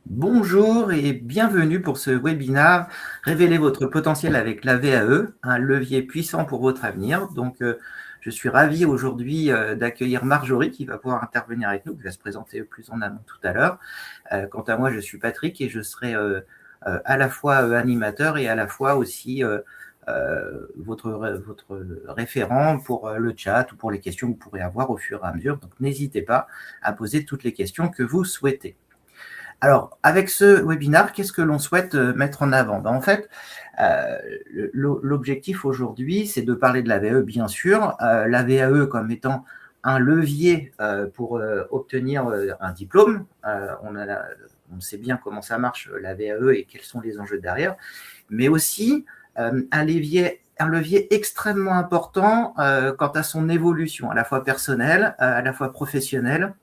Bonjour et bienvenue pour ce webinaire Révélez votre potentiel avec la VAE, un levier puissant pour votre avenir. Je suis ravi aujourd'hui d'accueillir Marjorie qui va pouvoir intervenir avec nous, qui va se présenter plus en amont tout à l'heure. Quant à moi, je suis Patrick et je serai à la fois animateur et à la fois aussi votre référent pour le chat ou pour les questions que vous pourrez avoir au fur et à mesure. Donc, n'hésitez pas à poser toutes les questions que vous souhaitez. Alors, avec ce webinaire, qu'est-ce que l'on souhaite mettre en avant? En fait, l'objectif aujourd'hui, c'est de parler de la VAE, bien sûr, la VAE comme étant un levier pour obtenir un diplôme. On sait bien comment ça marche, la VAE, et quels sont les enjeux derrière, mais aussi un levier extrêmement important quant à son évolution, à la fois personnelle, à la fois professionnelle.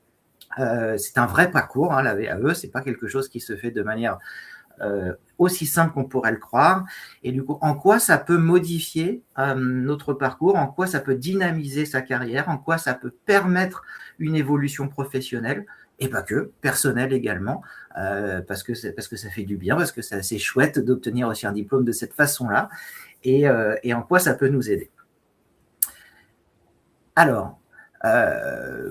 C'est un vrai parcours, hein, la VAE, c'est pas quelque chose qui se fait de manière aussi simple qu'on pourrait le croire. Et du coup, en quoi ça peut modifier notre parcours, en quoi ça peut dynamiser sa carrière, en quoi ça peut permettre une évolution professionnelle, et pas que, personnelle également, parce que ça fait du bien, parce que c'est assez chouette d'obtenir aussi un diplôme de cette façon-là, et en quoi ça peut nous aider. Alors,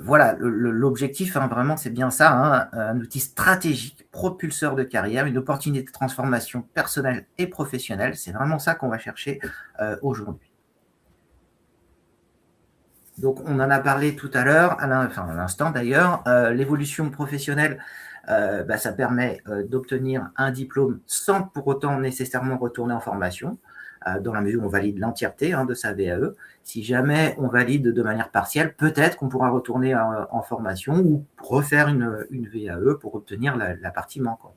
voilà, l'objectif, hein, vraiment, c'est bien ça, hein, un outil stratégique, propulseur de carrière, une opportunité de transformation personnelle et professionnelle. C'est vraiment ça qu'on va chercher aujourd'hui. Donc, on en a parlé tout à l'heure, à l'instant d'ailleurs. L'évolution professionnelle, ça permet d'obtenir un diplôme sans pour autant nécessairement retourner en formation, dans la mesure où on valide l'entièreté de sa VAE. Si jamais on valide de manière partielle, peut-être qu'on pourra retourner en formation ou refaire une VAE pour obtenir la partie manquante.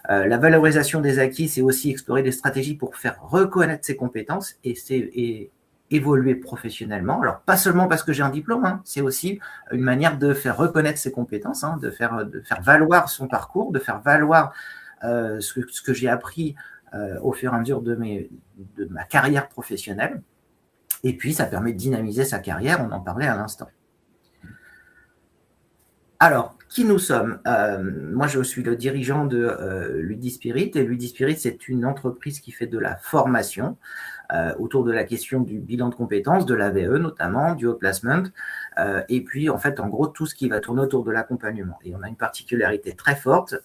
La valorisation des acquis, c'est aussi explorer des stratégies pour faire reconnaître ses compétences et évoluer professionnellement. Alors, pas seulement parce que j'ai un diplôme, c'est aussi une manière de faire reconnaître ses compétences, de faire valoir son parcours, de faire valoir ce que j'ai appris au fur et à mesure de ma carrière professionnelle. Et puis, ça permet de dynamiser sa carrière, on en parlait à l'instant. Alors, qui nous sommes? Moi, je suis le dirigeant de Ludispirit, et Ludispirit, c'est une entreprise qui fait de la formation autour de la question du bilan de compétences, de la VE notamment, du outplacement, et puis en fait, en gros, tout ce qui va tourner autour de l'accompagnement. Et on a une particularité très forte,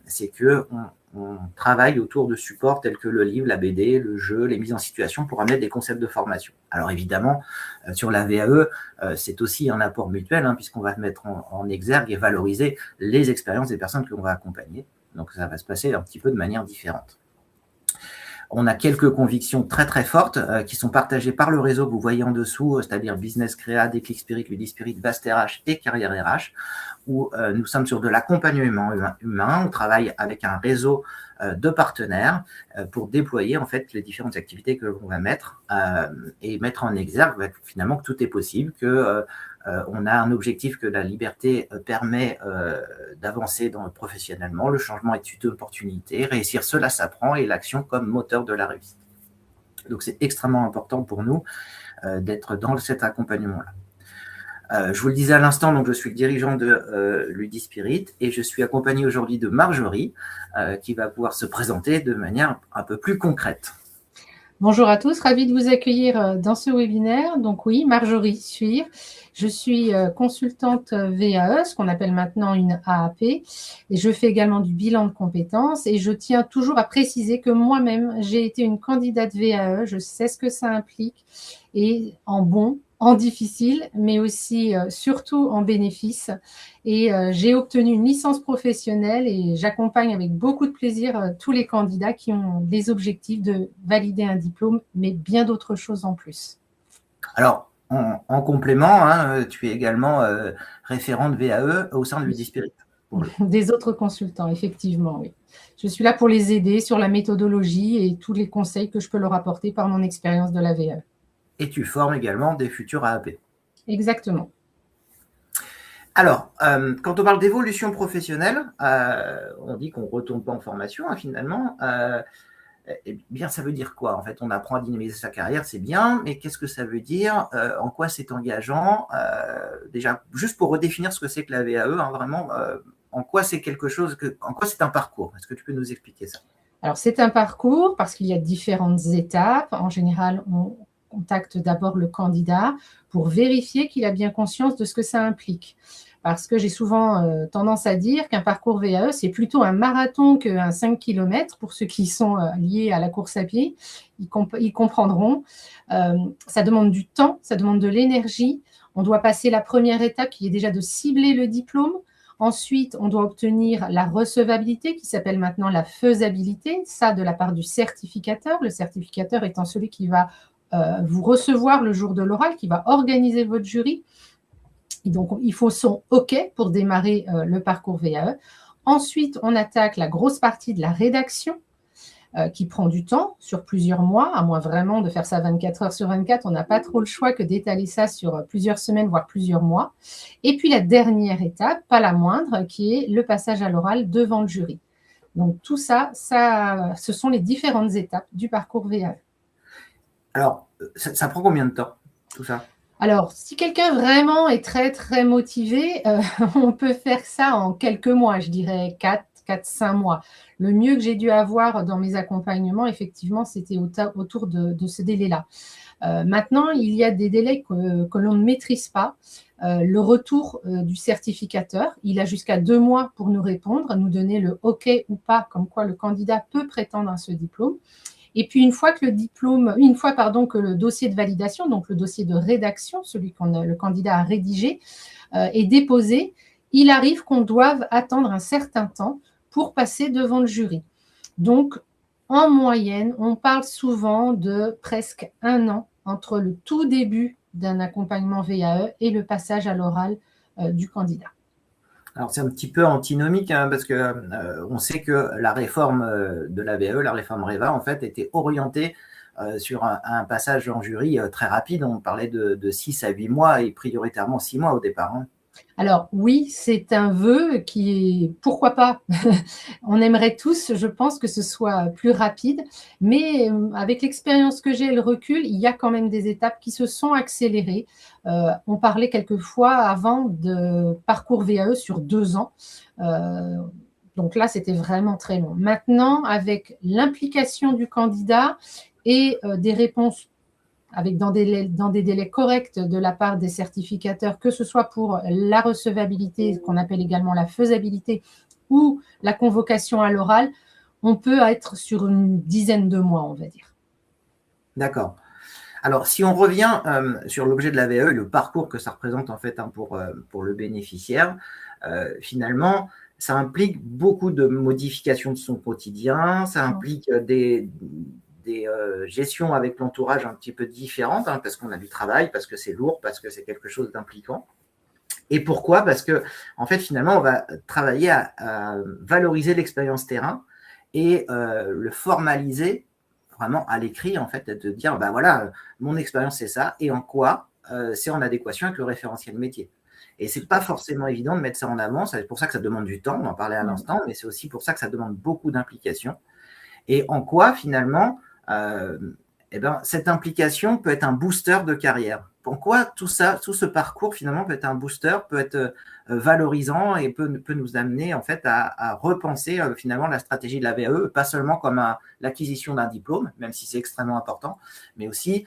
c'est qu'on travaille autour de supports tels que le livre, la BD, le jeu, les mises en situation pour amener des concepts de formation. Alors évidemment, sur la VAE, c'est aussi un apport mutuel, puisqu'on va mettre en exergue et valoriser les expériences des personnes que l'on va accompagner. Donc ça va se passer un petit peu de manière différente. On a quelques convictions très très fortes qui sont partagées par le réseau que vous voyez en dessous, c'est-à-dire Business Créa, Déclic Spirit, Ludispirit, Vast RH et Carrière RH, où nous sommes sur de l'accompagnement humain. On travaille avec un réseau de partenaires pour déployer en fait les différentes activités que l'on va mettre et mettre en exergue finalement que tout est possible, que on a un objectif que la liberté permet d'avancer professionnellement. Le changement est une opportunité. Réussir, cela s'apprend, et l'action comme moteur de la réussite. Donc, c'est extrêmement important pour nous d'être dans cet accompagnement-là. Je vous le disais à l'instant, donc je suis le dirigeant de Ludispirit et je suis accompagné aujourd'hui de Marjorie qui va pouvoir se présenter de manière un peu plus concrète. Bonjour à tous, ravie de vous accueillir dans ce webinaire. Donc oui, Marjorie Suire, je suis consultante VAE, ce qu'on appelle maintenant une AAP, et je fais également du bilan de compétences, et je tiens toujours à préciser que moi-même, j'ai été une candidate VAE, je sais ce que ça implique, et en bon, en difficile, mais aussi surtout en bénéfice. Et j'ai obtenu une licence professionnelle et j'accompagne avec beaucoup de plaisir tous les candidats qui ont des objectifs de valider un diplôme, mais bien d'autres choses en plus. Alors, en complément, tu es également référente VAE au sein de Ludispirit. Des autres consultants, effectivement, oui. Je suis là pour les aider sur la méthodologie et tous les conseils que je peux leur apporter par mon expérience de la VAE. Et tu formes également des futurs AAP. Exactement. Alors, quand on parle d'évolution professionnelle, on dit qu'on ne retourne pas en formation, finalement. Eh bien, ça veut dire quoi? En fait, on apprend à dynamiser sa carrière, c'est bien, mais qu'est-ce que ça veut dire? En quoi c'est engageant? Déjà, juste pour redéfinir ce que c'est que la VAE, vraiment, en quoi c'est quelque chose, en quoi c'est un parcours? Est-ce que tu peux nous expliquer ça? Alors, c'est un parcours parce qu'il y a différentes étapes. En général, on contacte d'abord le candidat pour vérifier qu'il a bien conscience de ce que ça implique. Parce que j'ai souvent tendance à dire qu'un parcours VAE, c'est plutôt un marathon qu'un 5 km. Pour ceux qui sont liés à la course à pied, ils comprendront. Ça demande du temps, ça demande de l'énergie. On doit passer la première étape qui est déjà de cibler le diplôme. Ensuite, on doit obtenir la recevabilité qui s'appelle maintenant la faisabilité, ça de la part du certificateur. Le certificateur étant celui qui va vous recevoir le jour de l'oral, qui va organiser votre jury. Et donc, il faut son OK pour démarrer le parcours VAE. Ensuite, on attaque la grosse partie de la rédaction qui prend du temps sur plusieurs mois, à moins vraiment de faire ça 24 heures sur 24. On n'a pas trop le choix que d'étaler ça sur plusieurs semaines, voire plusieurs mois. Et puis, la dernière étape, pas la moindre, qui est le passage à l'oral devant le jury. Donc, tout ça, ce sont les différentes étapes du parcours VAE. Alors, ça prend combien de temps, tout ça? Alors, si quelqu'un vraiment est très, très motivé, on peut faire ça en quelques mois, je dirais 4-5 mois. Le mieux que j'ai dû avoir dans mes accompagnements, effectivement, c'était autour de ce délai-là. Maintenant, il y a des délais que l'on ne maîtrise pas. Le retour du certificateur, il a jusqu'à 2 mois pour nous répondre, nous donner le OK ou pas, comme quoi le candidat peut prétendre à ce diplôme. Et puis, une fois que le dossier de validation, donc le dossier de rédaction, celui le candidat a rédigé, est déposé, il arrive qu'on doive attendre un certain temps pour passer devant le jury. Donc, en moyenne, on parle souvent de presque 1 an entre le tout début d'un accompagnement VAE et le passage à l'oral du candidat. Alors, c'est un petit peu antinomique, hein, parce que on sait que la réforme de la VAE, la réforme REVA, en fait, était orientée sur un passage en jury très rapide. On parlait de 6 à 8 mois et prioritairement 6 mois au départ. Hein. Alors oui, c'est un vœu qui est, pourquoi pas, on aimerait tous, je pense, que ce soit plus rapide, mais avec l'expérience que j'ai et le recul, il y a quand même des étapes qui se sont accélérées. On parlait quelquefois avant de parcours VAE sur 2 ans. Donc là, c'était vraiment très long. Maintenant, avec l'implication du candidat et des réponses dans des délais corrects de la part des certificateurs, que ce soit pour la recevabilité, qu'on appelle également la faisabilité, ou la convocation à l'oral, on peut être sur une dizaine de mois, on va dire. D'accord. Alors, si on revient sur l'objet de la VAE et le parcours que ça représente en fait pour le bénéficiaire, finalement, ça implique beaucoup de modifications de son quotidien, ça implique des gestions avec l'entourage un petit peu différentes, hein, parce qu'on a du travail, parce que c'est lourd, parce que c'est quelque chose d'impliquant. Et pourquoi? Parce que, en fait, finalement, on va travailler à valoriser l'expérience terrain et le formaliser vraiment à l'écrit, en fait, de dire, ben voilà, mon expérience, c'est ça, et en quoi c'est en adéquation avec le référentiel métier. Et c'est pas forcément évident de mettre ça en avant, c'est pour ça que ça demande du temps, on en parlait à l'instant, mais c'est aussi pour ça que ça demande beaucoup d'implication. Et en quoi, finalement, cette implication peut être un booster de carrière. Pourquoi tout ce parcours, finalement, peut être un booster, peut être valorisant et peut nous amener, en fait, à repenser, finalement, la stratégie de la VAE, pas seulement comme l'acquisition d'un diplôme, même si c'est extrêmement important, mais aussi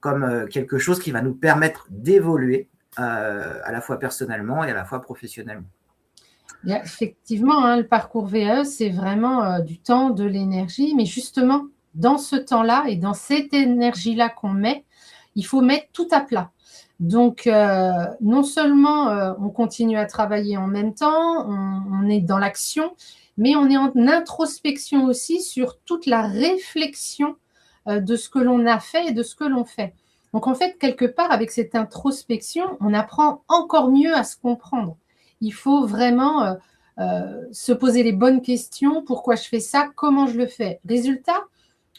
comme quelque chose qui va nous permettre d'évoluer à la fois personnellement et à la fois professionnellement. Effectivement, hein, le parcours VAE, c'est vraiment du temps, de l'énergie, mais justement, dans ce temps-là et dans cette énergie-là qu'on met, il faut mettre tout à plat. Donc, non seulement on continue à travailler en même temps, on est dans l'action, mais on est en introspection aussi sur toute la réflexion de ce que l'on a fait et de ce que l'on fait. Donc, en fait, quelque part, avec cette introspection, on apprend encore mieux à se comprendre. Il faut vraiment se poser les bonnes questions. Pourquoi je fais ça? Comment je le fais? Résultat,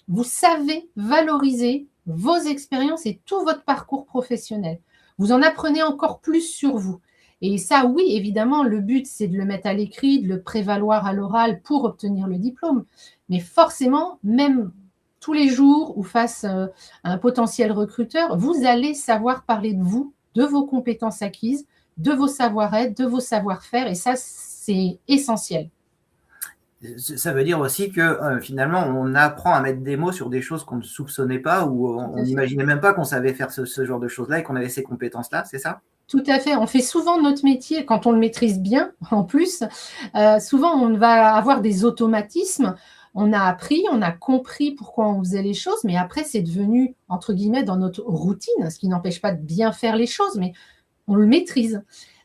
vous savez valoriser vos expériences et tout votre parcours professionnel. Vous en apprenez encore plus sur vous. Et ça, oui, évidemment, le but, c'est de le mettre à l'écrit, de le prévaloir à l'oral pour obtenir le diplôme. Mais forcément, même tous les jours ou face à un potentiel recruteur, vous allez savoir parler de vous, de vos compétences acquises, de vos savoir-être, de vos savoir-faire. Et ça, c'est essentiel. Ça veut dire aussi que finalement, on apprend à mettre des mots sur des choses qu'on ne soupçonnait pas ou on n'imaginait même pas qu'on savait faire ce genre de choses-là et qu'on avait ces compétences-là, c'est ça? Tout à fait. On fait souvent notre métier, quand on le maîtrise bien, en plus, souvent on va avoir des automatismes. On a appris, on a compris pourquoi on faisait les choses, mais après, c'est devenu, entre guillemets, dans notre routine, ce qui n'empêche pas de bien faire les choses, mais on le maîtrise.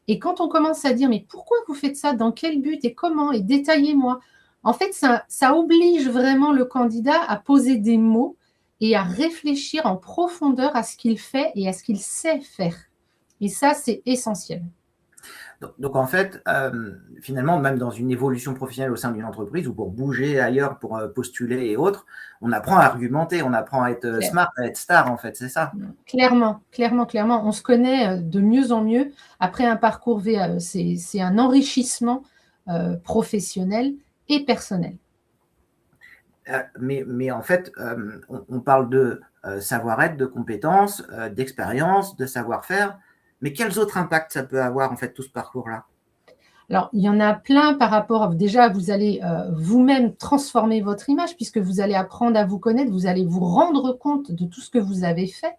Et quand on commence à dire, mais pourquoi vous faites ça? Dans quel but? Et comment? Et détaillez-moi. En fait, ça oblige vraiment le candidat à poser des mots et à réfléchir en profondeur à ce qu'il fait et à ce qu'il sait faire. Et ça, c'est essentiel. Donc en fait, finalement, même dans une évolution professionnelle au sein d'une entreprise ou pour bouger ailleurs, pour postuler et autres, on apprend à argumenter, on apprend à être smart, à être star, en fait, c'est ça? Clairement, clairement, clairement. On se connaît de mieux en mieux après un parcours VAE. C'est un enrichissement professionnel et personnel. Mais en fait, on parle de savoir-être, de compétences, d'expérience, de savoir-faire. Mais quels autres impacts ça peut avoir, en fait, tout ce parcours-là? Alors, il y en a plein par rapport, déjà, vous allez vous-même transformer votre image puisque vous allez apprendre à vous connaître, vous allez vous rendre compte de tout ce que vous avez fait.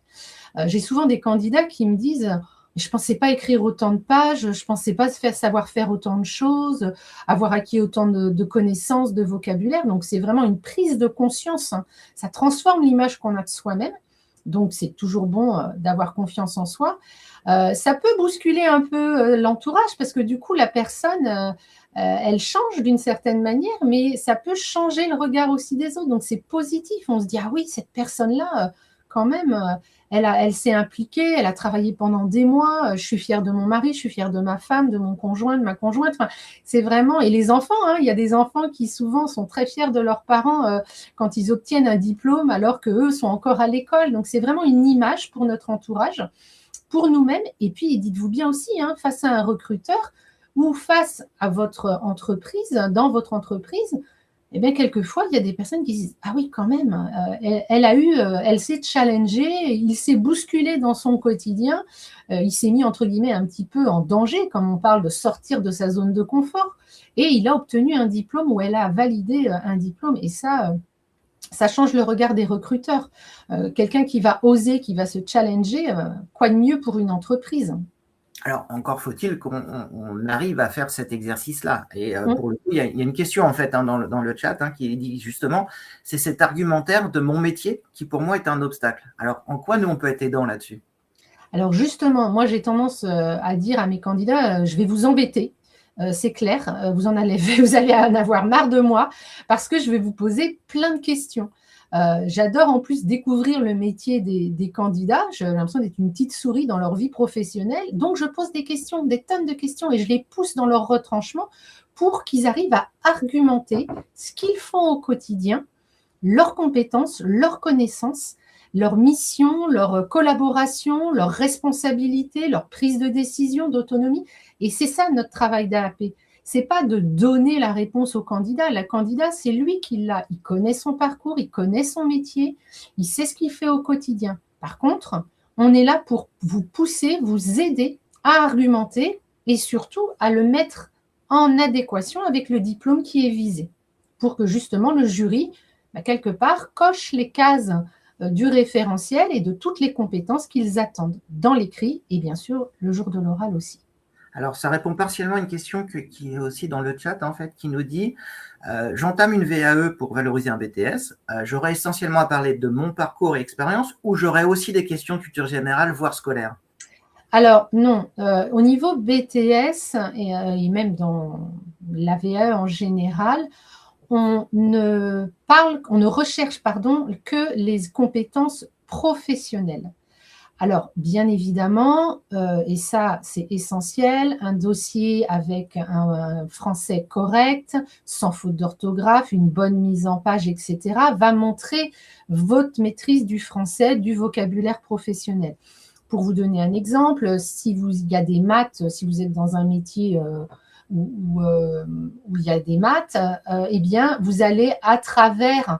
J'ai souvent des candidats qui me disent « je ne pensais pas écrire autant de pages, je ne pensais pas savoir faire autant de choses, avoir acquis autant de connaissances, de vocabulaire ». Donc, c'est vraiment une prise de conscience. Hein. Ça transforme l'image qu'on a de soi-même. Donc, c'est toujours bon d'avoir confiance en soi. Ça peut bousculer un peu l'entourage parce que du coup, la personne, elle change d'une certaine manière, mais ça peut changer le regard aussi des autres. Donc, c'est positif. On se dit, ah oui, cette personne-là, quand même, elle s'est impliquée, elle a travaillé pendant des mois. Je suis fière de mon mari, je suis fière de ma femme, de mon conjoint, de ma conjointe. Enfin, c'est vraiment… Et les enfants, hein, il y a des enfants qui souvent sont très fiers de leurs parents quand ils obtiennent un diplôme alors qu'eux sont encore à l'école. Donc, c'est vraiment une image pour notre entourage, pour nous-mêmes. Et puis, dites-vous bien aussi, hein, face à un recruteur ou face à votre entreprise, dans votre entreprise, eh bien, quelquefois, il y a des personnes qui disent « Ah oui, quand même, elle s'est challengée, il s'est bousculé dans son quotidien, il s'est mis, entre guillemets, un petit peu en danger, comme on parle de sortir de sa zone de confort, et il a obtenu un diplôme ou elle a validé un diplôme. » Et ça change le regard des recruteurs. Quelqu'un qui va oser, qui va se challenger, quoi de mieux pour une entreprise? Alors, encore faut-il qu'on arrive à faire cet exercice-là. Et pour le coup, il y a une question, en fait, hein, dans le chat, hein, qui dit justement, c'est cet argumentaire de mon métier qui, pour moi, est un obstacle. Alors, en quoi nous, on peut être aidants là-dessus? Alors, justement, moi, j'ai tendance à dire à mes candidats, je vais vous embêter. C'est clair, vous allez en avoir marre de moi parce que je vais vous poser plein de questions. J'adore en plus découvrir le métier des candidats. J'ai l'impression d'être une petite souris dans leur vie professionnelle. Donc, je pose des questions, des tonnes de questions et je les pousse dans leur retranchement pour qu'ils arrivent à argumenter ce qu'ils font au quotidien, leurs compétences, leurs connaissances, leur mission, leur collaboration, leur responsabilité, leur prise de décision, d'autonomie. Et c'est ça notre travail d'AAP. C'est pas de donner la réponse au candidat. Le candidat, c'est lui qui l'a. Il connaît son parcours, il connaît son métier, il sait ce qu'il fait au quotidien. Par contre, on est là pour vous pousser, vous aider à argumenter et surtout à le mettre en adéquation avec le diplôme qui est visé pour que justement le jury, quelque part, coche les cases du référentiel et de toutes les compétences qu'ils attendent dans l'écrit et bien sûr le jour de l'oral aussi. Alors, ça répond partiellement à une question qui est aussi dans le chat, en fait, qui nous dit j'entame une VAE pour valoriser un BTS. J'aurai essentiellement à parler de mon parcours et expérience ou j'aurai aussi des questions de culture générale, voire scolaire? Alors, non. Au niveau BTS et même dans la VAE en général, on ne recherche que les compétences professionnelles. Alors, bien évidemment, et ça, c'est essentiel, un dossier avec un français correct, sans faute d'orthographe, une bonne mise en page, etc., va montrer votre maîtrise du français, du vocabulaire professionnel. Pour vous donner un exemple, il y a des maths, si vous êtes dans un métier où il y a des maths, eh bien, vous allez, à travers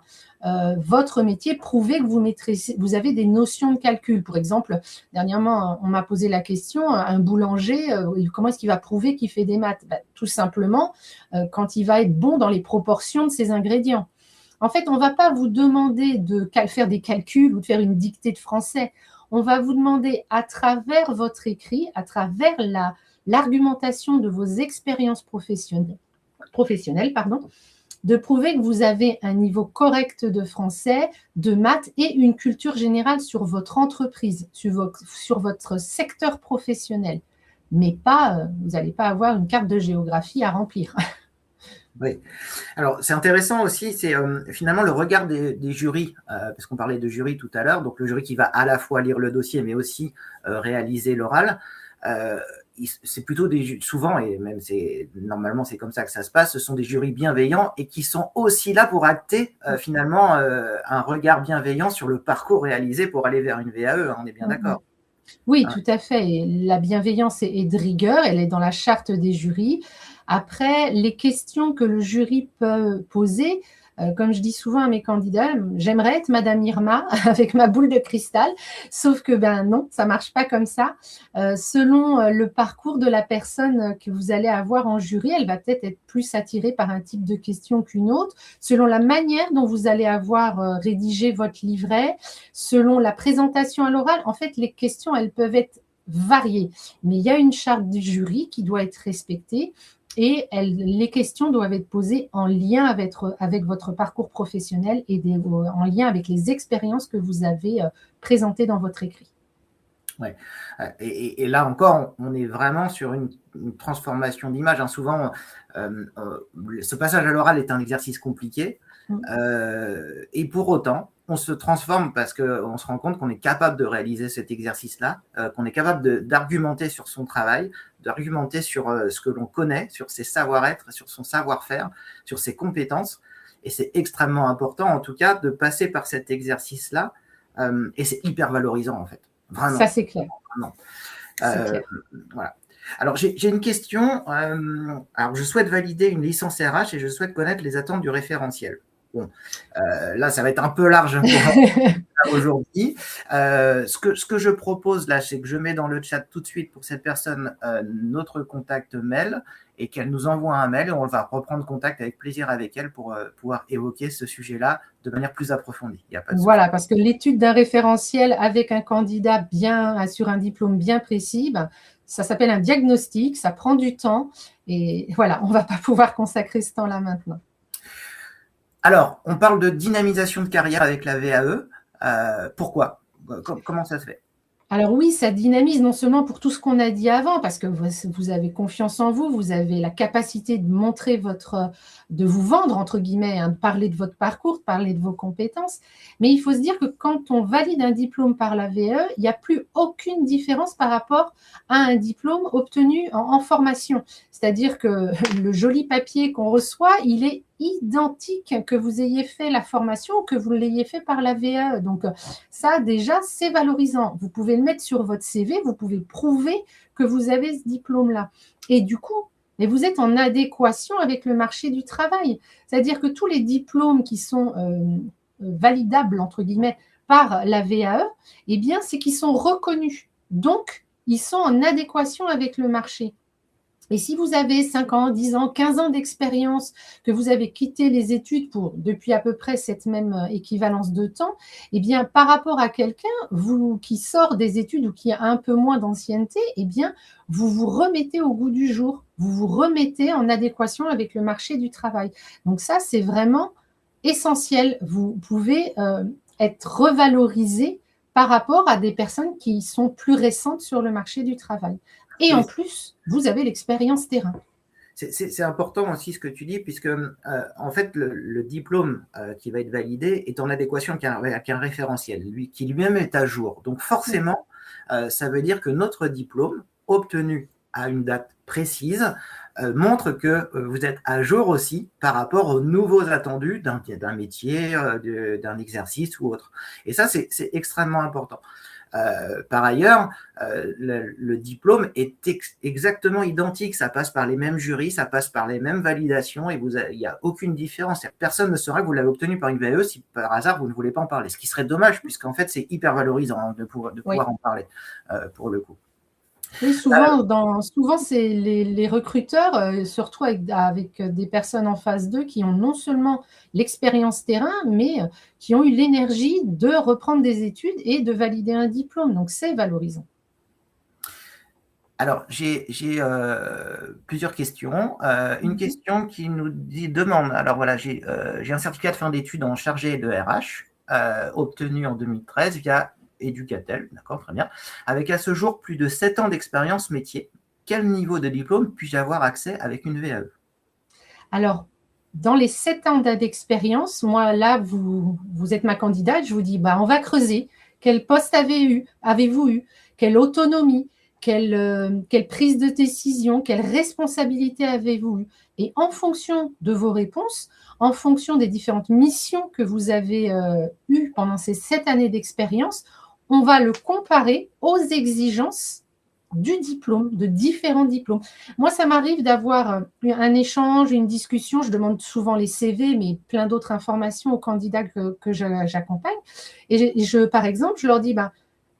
votre métier, prouver que vous maîtrisez, vous avez des notions de calcul. Par exemple, dernièrement, on m'a posé la question, un boulanger, comment est-ce qu'il va prouver qu'il fait des maths? Tout simplement, quand il va être bon dans les proportions de ses ingrédients. En fait, on ne va pas vous demander de faire des calculs ou de faire une dictée de français. On va vous demander, à travers votre écrit, à travers l'argumentation de vos expériences professionnelles, de prouver que vous avez un niveau correct de français, de maths et une culture générale sur votre entreprise, sur votre secteur professionnel. Mais pas, vous n'allez pas avoir une carte de géographie à remplir. Oui. Alors, c'est intéressant aussi, c'est finalement le regard des jurys, parce qu'on parlait de jury tout à l'heure, donc le jury qui va à la fois lire le dossier, mais aussi réaliser l'oral. C'est plutôt souvent, et même normalement c'est comme ça que ça se passe, ce sont des jurys bienveillants et qui sont aussi là pour acter finalement un regard bienveillant sur le parcours réalisé pour aller vers une VAE, on est bien d'accord. Oui, tout à fait. Et la bienveillance est de rigueur, elle est dans la charte des jurys. Après, les questions que le jury peut poser, comme je dis souvent à mes candidats, j'aimerais être Madame Irma avec ma boule de cristal, sauf que non, ça marche pas comme ça. Selon le parcours de la personne que vous allez avoir en jury, elle va peut-être être plus attirée par un type de question qu'une autre, selon la manière dont vous allez avoir rédigé votre livret, selon la présentation à l'oral. En fait, les questions, elles peuvent être variées, mais il y a une charte du jury qui doit être respectée. Et les questions doivent être posées en lien avec votre parcours professionnel et en lien avec les expériences que vous avez présentées dans votre écrit. Ouais. Et là encore, on est vraiment sur une transformation d'image. Souvent, ce passage à l'oral est un exercice compliqué. Et pour autant, on se transforme parce qu'on se rend compte qu'on est capable de réaliser cet exercice-là, qu'on est capable d'argumenter sur son travail, d'argumenter sur ce que l'on connaît, sur ses savoir-être, sur son savoir-faire, sur ses compétences. Et c'est extrêmement important, en tout cas, de passer par cet exercice-là. Et c'est hyper valorisant, en fait. Vraiment. Ça, c'est clair. Clair. Voilà. Alors, j'ai une question. Alors, je souhaite valider une licence RH et je souhaite connaître les attentes du référentiel. Bon, là, ça va être un peu large pour aujourd'hui. Ce que je propose là, c'est que je mets dans le chat tout de suite pour cette personne notre contact mail et qu'elle nous envoie un mail et on va reprendre contact avec plaisir avec elle pour pouvoir évoquer ce sujet-là de manière plus approfondie. Il y a pas de voilà, parce que l'étude d'un référentiel avec un candidat sur un diplôme bien précis, ça s'appelle un diagnostic, ça prend du temps et voilà, on ne va pas pouvoir consacrer ce temps-là maintenant. Alors, on parle de dynamisation de carrière avec la VAE. Pourquoi? Comment ça se fait? Alors oui, ça dynamise non seulement pour tout ce qu'on a dit avant, parce que vous avez confiance en vous, vous avez la capacité de montrer de vous vendre, entre guillemets, de parler de votre parcours, de parler de vos compétences. Mais il faut se dire que quand on valide un diplôme par la VAE, il n'y a plus aucune différence par rapport à un diplôme obtenu en formation. C'est-à-dire que le joli papier qu'on reçoit, il est identique que vous ayez fait la formation ou que vous l'ayez fait par la VAE. Donc ça, déjà, c'est valorisant. Vous pouvez le mettre sur votre CV, vous pouvez prouver que vous avez ce diplôme-là. Et du coup, vous êtes en adéquation avec le marché du travail. C'est-à-dire que tous les diplômes qui sont validables, entre guillemets, par la VAE, eh bien, c'est qu'ils sont reconnus. Donc, ils sont en adéquation avec le marché. Et si vous avez 5 ans, 10 ans, 15 ans d'expérience, que vous avez quitté les études depuis à peu près cette même équivalence de temps, eh bien, par rapport à quelqu'un qui sort des études ou qui a un peu moins d'ancienneté, eh bien, vous vous remettez au goût du jour. Vous vous remettez en adéquation avec le marché du travail. Donc ça, c'est vraiment essentiel. Vous pouvez être revalorisé par rapport à des personnes qui sont plus récentes sur le marché du travail. Et en plus, vous avez l'expérience terrain. C'est important aussi ce que tu dis, puisque en fait, le diplôme qui va être validé est en adéquation avec un référentiel, qui lui-même est à jour. Donc forcément, ça veut dire que notre diplôme, obtenu à une date précise, montre que vous êtes à jour aussi par rapport aux nouveaux attendus d'un métier, d'un exercice ou autre. Et ça, c'est extrêmement important. Par ailleurs, le diplôme est exactement identique. Ça passe par les mêmes jurys, ça passe par les mêmes validations et il n'y a aucune différence. Personne ne saura que vous l'avez obtenu par une VAE si par hasard vous ne voulez pas en parler. Ce qui serait dommage, puisqu'en fait, c'est hyper valorisant de pouvoir en parler pour le coup. Oui, souvent c'est les recruteurs, surtout avec des personnes en phase 2 qui ont non seulement l'expérience terrain, mais qui ont eu l'énergie de reprendre des études et de valider un diplôme. Donc, c'est valorisant. Alors, j'ai plusieurs questions. Une question qui nous demande, alors voilà, j'ai un certificat de fin d'études en chargé de RH obtenu en 2013 via Educatel, d'accord, très bien, avec à ce jour plus de 7 ans d'expérience métier. Quel niveau de diplôme puis-je avoir accès avec une VAE? Alors, dans les 7 ans d'expérience, moi, là, vous êtes ma candidate, je vous dis, on va creuser. Quel poste avez-vous eu? Quelle autonomie? Quelle prise de décision? Quelle responsabilité avez-vous eu? Et en fonction de vos réponses, en fonction des différentes missions que vous avez eues pendant ces 7 années d'expérience, on va le comparer aux exigences du diplôme, de différents diplômes. Moi, ça m'arrive d'avoir un échange, une discussion. Je demande souvent les CV, mais plein d'autres informations aux candidats que j'accompagne. Et par exemple, je leur dis,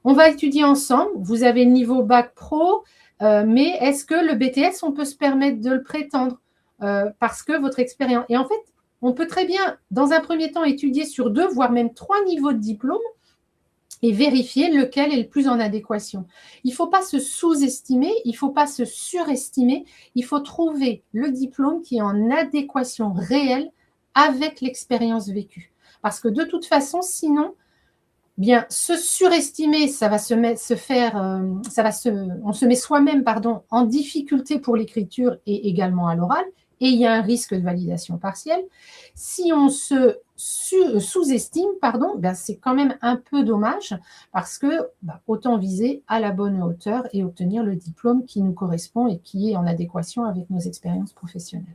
on va étudier ensemble. Vous avez le niveau bac pro, mais est-ce que le BTS, on peut se permettre de le prétendre parce que votre expérience… Et en fait, on peut très bien, dans un premier temps, étudier sur 2, voire même 3 niveaux de diplôme et vérifier lequel est le plus en adéquation. Il ne faut pas se sous-estimer, il ne faut pas se surestimer, il faut trouver le diplôme qui est en adéquation réelle avec l'expérience vécue. Parce que de toute façon, sinon, se surestimer, ça va on se met soi-même, en difficulté pour l'écriture et également à l'oral, et il y a un risque de validation partielle. Si on se sous-estime, c'est quand même un peu dommage parce que autant viser à la bonne hauteur et obtenir le diplôme qui nous correspond et qui est en adéquation avec nos expériences professionnelles.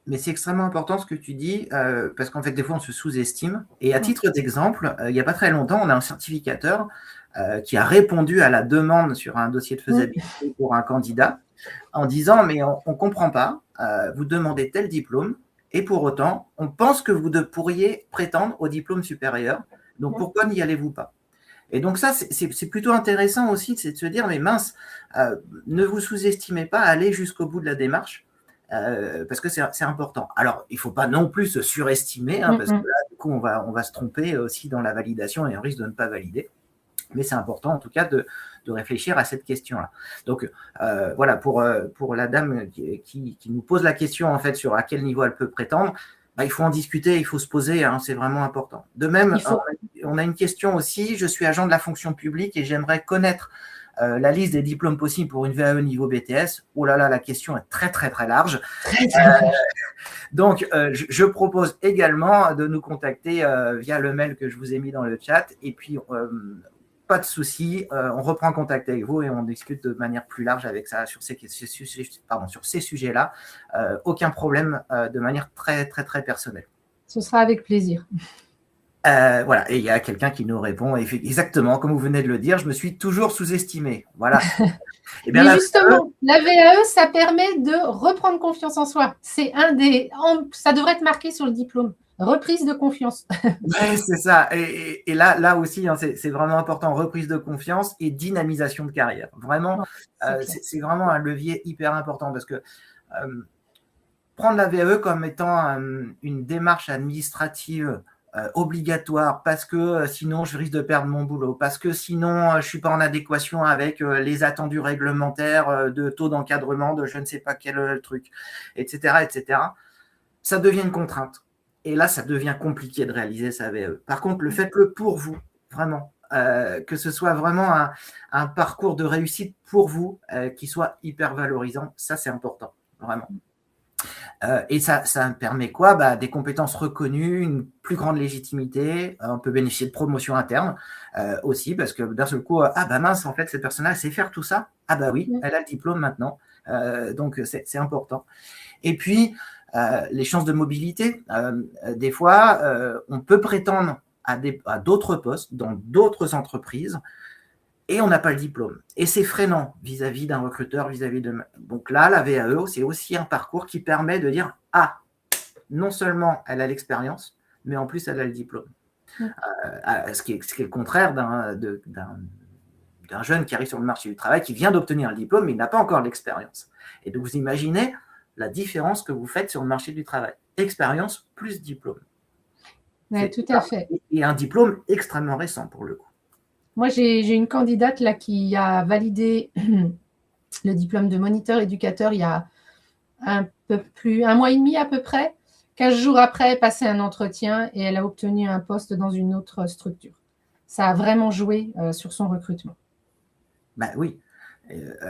Mais c'est extrêmement important ce que tu dis, parce qu'en fait, des fois, on se sous-estime. Et à titre d'exemple, il n'y a pas très longtemps, on a un certificateur qui a répondu à la demande sur un dossier de faisabilité pour un candidat en disant « mais on ne comprend pas, vous demandez tel diplôme, et pour autant, on pense que vous pourriez prétendre au diplôme supérieur, donc pourquoi n'y allez-vous pas ?» Et donc ça, c'est plutôt intéressant aussi de se dire « mais mince, ne vous sous-estimez pas, allez jusqu'au bout de la démarche. » Parce que c'est important. Alors, il ne faut pas non plus se surestimer, parce que là, du coup, on va se tromper aussi dans la validation et on risque de ne pas valider. Mais c'est important, en tout cas, de réfléchir à cette question-là. Donc, voilà, pour la dame qui nous pose la question, en fait, sur à quel niveau elle peut prétendre, il faut en discuter, il faut se poser, c'est vraiment important. De même, on a une question aussi, je suis agent de la fonction publique et j'aimerais connaître la liste des diplômes possibles pour une VAE niveau BTS. Oh là là, la question est très, très, très large. Donc, je propose également de nous contacter via le mail que je vous ai mis dans le chat. Et puis, pas de souci, on reprend contact avec vous et on discute de manière plus large avec ça sur ces sujets-là. Aucun problème, de manière très, très, très personnelle. Ce sera avec plaisir. Voilà, et il y a quelqu'un qui nous répond exactement comme vous venez de le dire, je me suis toujours sous-estimé. Voilà. Et bien, justement, la VAE, ça permet de reprendre confiance en soi. C'est ça devrait être marqué sur le diplôme. Reprise de confiance. Oui, c'est ça. Et là aussi, c'est vraiment important. Reprise de confiance et dynamisation de carrière. Vraiment, c'est vraiment un levier hyper important parce que prendre la VAE comme étant une démarche administrative obligatoire parce que sinon je risque de perdre mon boulot, parce que sinon je ne suis pas en adéquation avec les attendus réglementaires de taux d'encadrement de je ne sais pas quel truc, etc., etc. Ça devient une contrainte. Et là, ça devient compliqué de réaliser sa VAE. Par contre, faites-le pour vous, vraiment. Que ce soit vraiment un parcours de réussite pour vous qui soit hyper valorisant. Ça, c'est important, vraiment. Et ça permet quoi? Des compétences reconnues, une plus grande légitimité. On peut bénéficier de promotions internes aussi, parce que d'un seul coup, mince, en fait, cette personne-là, elle sait faire tout ça. Oui, elle a le diplôme maintenant. Donc, c'est important. Et puis, les chances de mobilité. Des fois, on peut prétendre à d'autres postes dans d'autres entreprises et on n'a pas le diplôme. Et c'est freinant vis-à-vis d'un recruteur, vis-à-vis de… Donc là, la VAE, c'est aussi un parcours qui permet de dire « Ah, non seulement elle a l'expérience, mais en plus elle a le diplôme. Ce qui est le contraire d'un jeune qui arrive sur le marché du travail, qui vient d'obtenir le diplôme, mais il n'a pas encore l'expérience. Et donc vous imaginez la différence que vous faites sur le marché du travail. Expérience plus diplôme. Oui, tout à fait. Et un diplôme extrêmement récent pour le coup. Moi, j'ai une candidate là qui a validé le diplôme de moniteur éducateur il y a un mois et demi à peu près. 15 jours après, elle passait un entretien et elle a obtenu un poste dans une autre structure. Ça a vraiment joué sur son recrutement. Ben oui.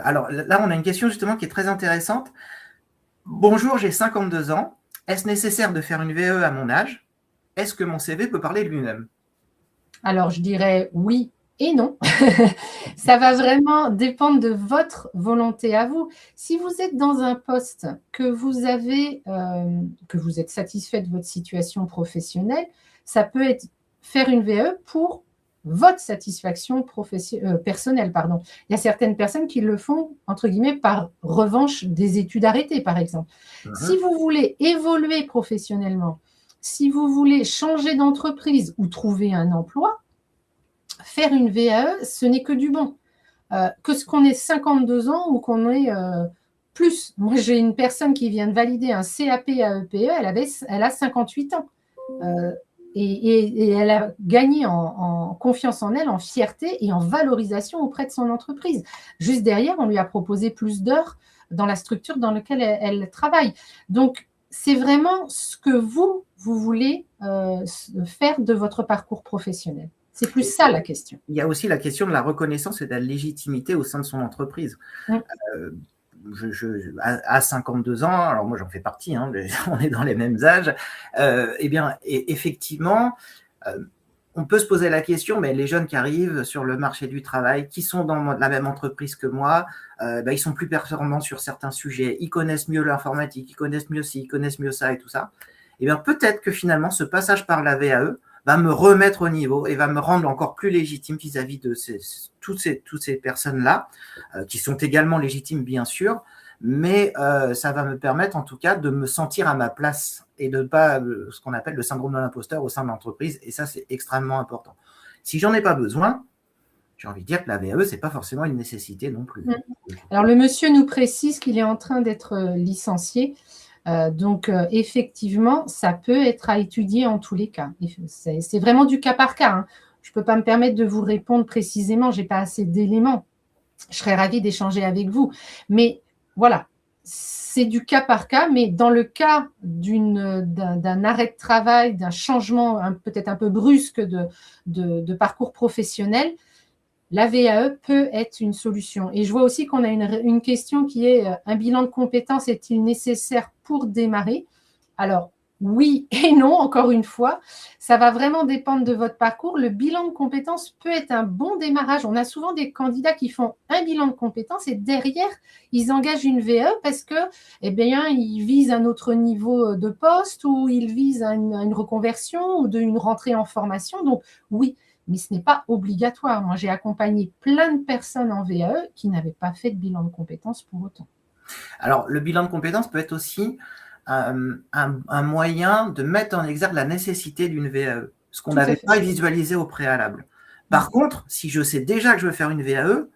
Alors là, on a une question justement qui est très intéressante. Bonjour, j'ai 52 ans. Est-ce nécessaire de faire une VAE à mon âge? Est-ce que mon CV peut parler de lui-même? Alors, je dirais oui et non. Ça va vraiment dépendre de votre volonté à vous. Si vous êtes dans un poste que vous êtes satisfait de votre situation professionnelle, ça peut être faire une VAE pour votre satisfaction personnelle. Pardon. Il y a certaines personnes qui le font, entre guillemets, par revanche des études arrêtées, par exemple. Si vous voulez évoluer professionnellement, si vous voulez changer d'entreprise ou trouver un emploi, faire une VAE, ce n'est que du bon. Que ce qu'on ait 52 ans ou qu'on ait plus. Moi, j'ai une personne qui vient de valider un CAP AEPE, elle a 58 ans. Et elle a gagné en confiance en elle, en fierté et en valorisation auprès de son entreprise. Juste derrière, on lui a proposé plus d'heures dans la structure dans laquelle elle travaille. Donc, c'est vraiment ce que vous voulez faire de votre parcours professionnel. C'est plus ça la question. Il y a aussi la question de la reconnaissance et de la légitimité au sein de son entreprise. À 52 ans, alors moi j'en fais partie, hein, on est dans les mêmes âges, effectivement, on peut se poser la question, mais les jeunes qui arrivent sur le marché du travail, qui sont dans la même entreprise que moi, ils sont plus performants sur certains sujets, ils connaissent mieux l'informatique, ils connaissent mieux ci, ils connaissent mieux ça et tout ça. Et bien peut-être que finalement ce passage par la VAE va me remettre au niveau et va me rendre encore plus légitime vis-à-vis de toutes ces personnes-là, qui sont également légitimes, bien sûr, mais ça va me permettre, en tout cas, de me sentir à ma place et de ne pas ce qu'on appelle le syndrome de l'imposteur au sein de l'entreprise, et ça, c'est extrêmement important. Si j'en ai pas besoin, j'ai envie de dire que la VAE, c'est pas forcément une nécessité non plus. Alors, le monsieur nous précise qu'il est en train d'être licencié. Donc, effectivement, ça peut être à étudier en tous les cas. C'est vraiment du cas par cas. Hein. Je ne peux pas me permettre de vous répondre précisément, je n'ai pas assez d'éléments. Je serais ravie d'échanger avec vous. Mais voilà, c'est du cas par cas, mais dans le cas d'un arrêt de travail, d'un changement peut-être un peu brusque de parcours professionnel, la VAE peut être une solution. Et je vois aussi qu'on a une question qui est un bilan de compétences est-il nécessaire pour démarrer? Alors, oui et non, encore une fois. Ça va vraiment dépendre de votre parcours. Le bilan de compétences peut être un bon démarrage. On a souvent des candidats qui font un bilan de compétences et derrière, ils engagent une VAE parce que, eh bien, ils visent un autre niveau de poste ou ils visent une reconversion ou une rentrée en formation. Donc, oui. Mais ce n'est pas obligatoire. Moi, j'ai accompagné plein de personnes en VAE qui n'avaient pas fait de bilan de compétences pour autant. Alors, le bilan de compétences peut être aussi un moyen de mettre en exergue la nécessité d'une VAE, ce qu'on n'avait pas visualisé au préalable. Par contre, si je sais déjà que je veux faire une VAE,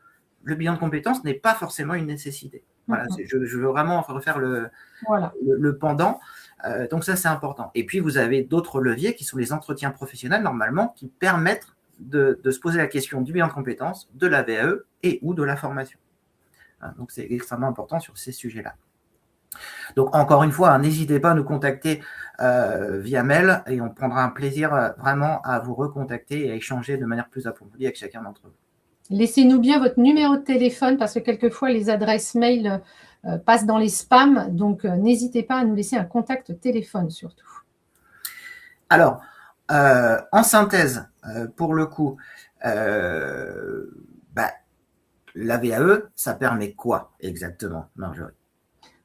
le bilan de compétences n'est pas forcément une nécessité. Voilà, je veux vraiment refaire le pendant. Donc ça, c'est important. Et puis, vous avez d'autres leviers qui sont les entretiens professionnels, normalement, qui permettent de se poser la question du bilan de compétences, de la VAE et ou de la formation. Donc, c'est extrêmement important sur ces sujets-là. Donc, encore une fois, n'hésitez pas à nous contacter via mail et on prendra un plaisir vraiment à vous recontacter et à échanger de manière plus approfondie avec chacun d'entre vous. Laissez-nous bien votre numéro de téléphone parce que quelquefois, les adresses mail passent dans les spams. Donc, n'hésitez pas à nous laisser un contact téléphone surtout. Alors, en synthèse, pour le coup, la VAE, ça permet quoi exactement, Marjorie?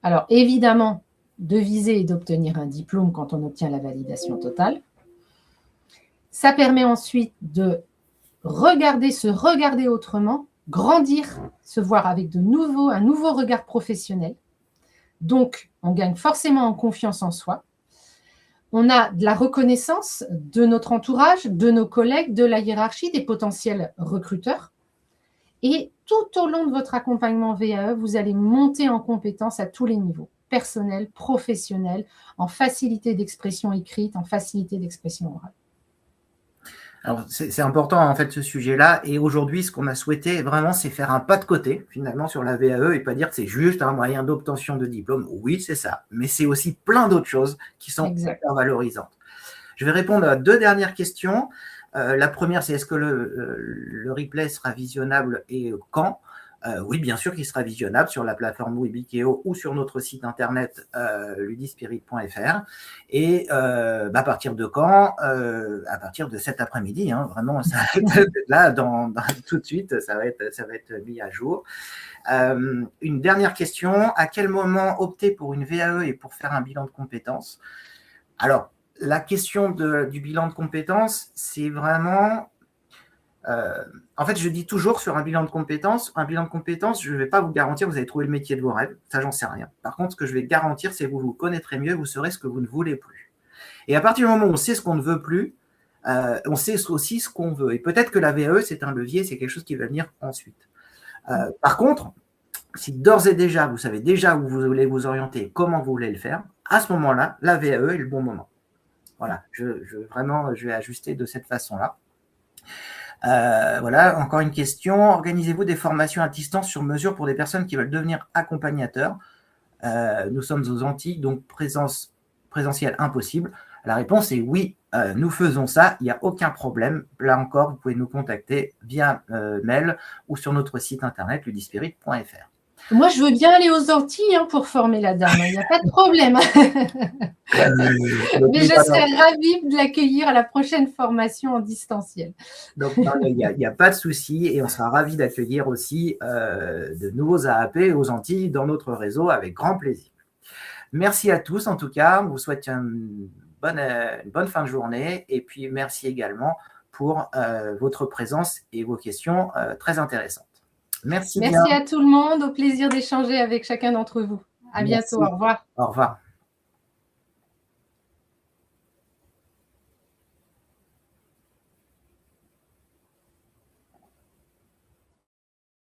Alors, évidemment, de viser et d'obtenir un diplôme quand on obtient la validation totale. Ça permet ensuite de se regarder autrement grandir, se voir avec un nouveau regard professionnel. Donc, on gagne forcément en confiance en soi. On a de la reconnaissance de notre entourage, de nos collègues, de la hiérarchie, des potentiels recruteurs. Et tout au long de votre accompagnement VAE, vous allez monter en compétences à tous les niveaux, personnel, professionnel, en facilité d'expression écrite, en facilité d'expression orale. Alors, c'est important, en fait, ce sujet-là. Et aujourd'hui, ce qu'on a souhaité, vraiment, c'est faire un pas de côté, finalement, sur la VAE et pas dire que c'est juste un moyen d'obtention de diplôme. Oui, c'est ça. Mais c'est aussi plein d'autres choses qui sont hyper valorisantes. Je vais répondre à 2 dernières questions. La première, c'est est-ce que le replay sera visionnable et quand? Oui, bien sûr qu'il sera visionnable sur la plateforme Webikeo ou sur notre site internet ludispirit.fr. Et à partir de quand? À partir de cet après-midi, hein, vraiment, ça va être là, tout de suite, ça va être mis à jour. Une dernière question, à quel moment opter pour une VAE et pour faire un bilan de compétences? Alors, la question du bilan de compétences, c'est vraiment... en fait, je dis toujours sur un bilan de compétences, je ne vais pas vous garantir que vous allez trouver le métier de vos rêves, ça j'en sais rien. Par contre, ce que je vais garantir, c'est que vous vous connaîtrez mieux, vous saurez ce que vous ne voulez plus. Et à partir du moment où on sait ce qu'on ne veut plus, on sait aussi ce qu'on veut. Et peut-être que la VAE, c'est un levier, c'est quelque chose qui va venir ensuite. Par contre, si d'ores et déjà, vous savez déjà où vous voulez vous orienter, comment vous voulez le faire, à ce moment-là, la VAE est le bon moment. Voilà, je vais ajuster de cette façon-là. Voilà, encore une question. Organisez-vous des formations à distance sur mesure pour des personnes qui veulent devenir accompagnateurs? Nous sommes aux Antilles, donc présentiel impossible. La réponse est oui, nous faisons ça, il n'y a aucun problème. Là encore, vous pouvez nous contacter via mail ou sur notre site internet ludispirit.fr. Moi, je veux bien aller aux Antilles pour former la dame, il n'y a pas de problème. Mais je serais ravie de l'accueillir à la prochaine formation en distanciel. Donc, il n'y a pas de souci et on sera ravis d'accueillir aussi de nouveaux AAP aux Antilles dans notre réseau avec grand plaisir. Merci à tous en tout cas, on vous souhaite une bonne fin de journée et puis merci également pour votre présence et vos questions très intéressantes. Merci bien. Merci à tout le monde, au plaisir d'échanger avec chacun d'entre vous. À bientôt, au revoir. Au revoir.